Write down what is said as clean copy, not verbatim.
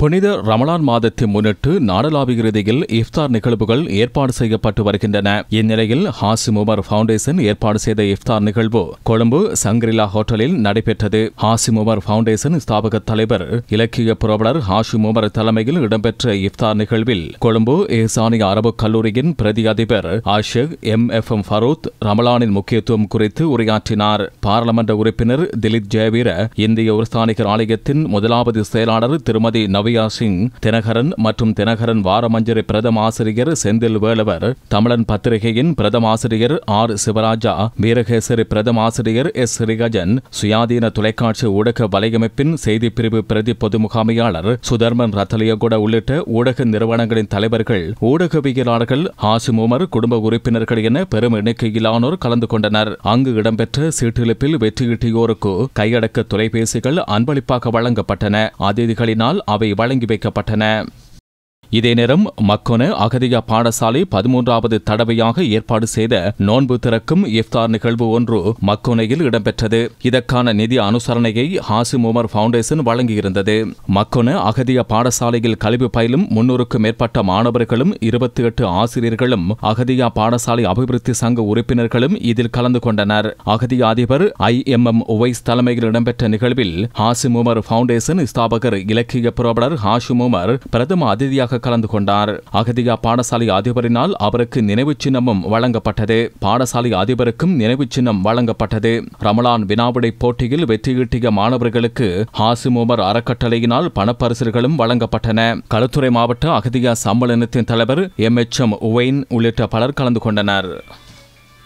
புனித ரமலான் மாதத்தை முன்னிட்டு நாடளாவிய ரீதியில் இஃப்தார் நிகழ்வுகள் ஏற்பாடு செய்யப்பட்டு வருகின்றன. இந்நிலையில் ஹாசிம் உமர் ஃபவுண்டேஷன் ஏற்பாடு செய்த இஃப்தார் நிகழ்வு கொழும்பு சங்கிரிலா ஹோட்டலில் நடைபெற்றது. ஹாசிம் உமர் ஃபவுண்டேஷன் ஸ்தாபக தலைவர் இலக்கிய புரவலர் ஹாசிம் உமர் தலைமையில் இடம்பெற்ற இஃப்தார் நிகழ்வில் கொழும்பு ஏசானிய அரபு கல்லூரியின் பிரதி அதிபர் ஆஷிக் MFM ஃபரூத் ரமலானின் முக்கியத்துவம் குறித்து உரையாற்றினார். பாராளுமன்ற உறுப்பினர் திலித் ஜெயவீர, இந்திய உருஸ்தானிகர் ஆலயத்தின் முதலாவது செயலாளர் திருமதி நவியா சிங் தினகரன் மற்றும் தினகரன் வாரமஞ்சரி பிரதம ஆசிரியர் செந்தில் வேலவர், தமிழன் பத்திரிகையின் பிரதம ஆசிரியர் R சிவராஜா, வீரகேசரி பிரதம ஆசிரியர் S ஸ்ரீகஜன், சுயாதீன தொலைக்காட்சி ஊடக வலையமைப்பின் செய்தி பிரிவு பிரதி பொது முகாமையாளர் சுதர்மன் ரத்தலியகுட உள்ளிட்ட ஊடக நிறுவனங்களின் தலைவர்கள், ஊடகவியலாளர்கள், ஹாசிம் உமர் குடும்ப உறுப்பினர்கள் என பெரும் எண்ணிக்கையிலானோர் கலந்து கொண்டனர். அங்கு இடம்பெற்ற சீட்டிழப்பில் வெற்றியீட்டியோருக்கு கையடக்க தொலைபேசிகள் அன்பளிப்பாக வழங்கப்பட்டன. அதிதிகளினால் அவை வழங்கி வைக்கப்பட்டன. இதே நேரம் மக்கொன அகதியா பாடசாலை 13வது தடவையாக ஏற்பாடு செய்த நோன்பு திறக்கும் இஃப்தார் நிகழ்வு ஒன்று மக்கொனையில் இடம்பெற்றது. இதற்கான நிதி அனுசரணையை ஹாசிம் உமர் ஃபவுண்டேஷன் வழங்கியிருந்தது. மக்கொன அகதியா பாடசாலையில் கல்வி பயிலும் 300க்கும் மேற்பட்ட மாணவர்களும் 28 ஆசிரியர்களும் அகதியா பாடசாலை அபிவிருத்தி சங்க உறுப்பினர்களும் இதில் கலந்து கொண்டனர். அகதியா அதிபர் IMM உவைஸ் தலைமையில் இடம்பெற்ற நிகழ்வில் ஹாசிம் உமர் ஃபவுண்டேஷன் ஸ்தாபகர் இலக்கிய புரவலர் ஹாசிம் உமர் பிரதம அதிதியாக கலந்து கொண்டார். அகதியா பாடசாலை அதிபரினால் அவருக்கு நினைவு சின்னமும் வழங்கப்பட்டது. பாடசாலை அதிபருக்கும் நினைவு சின்னம் வழங்கப்பட்டது. ரமலான் வினாவிடை போட்டியில் வெற்றியீட்டிய மாணவர்களுக்கு ஹாசிம் உமர் அறக்கட்டளையினால் பணப்பரிசுகளும் வழங்கப்பட்டன. களுத்துறை மாவட்ட அகதியா சம்மேளனத்தின் தலைவர் MHM உவைன் உள்ளிட்ட பலர் கலந்து கொண்டனர்.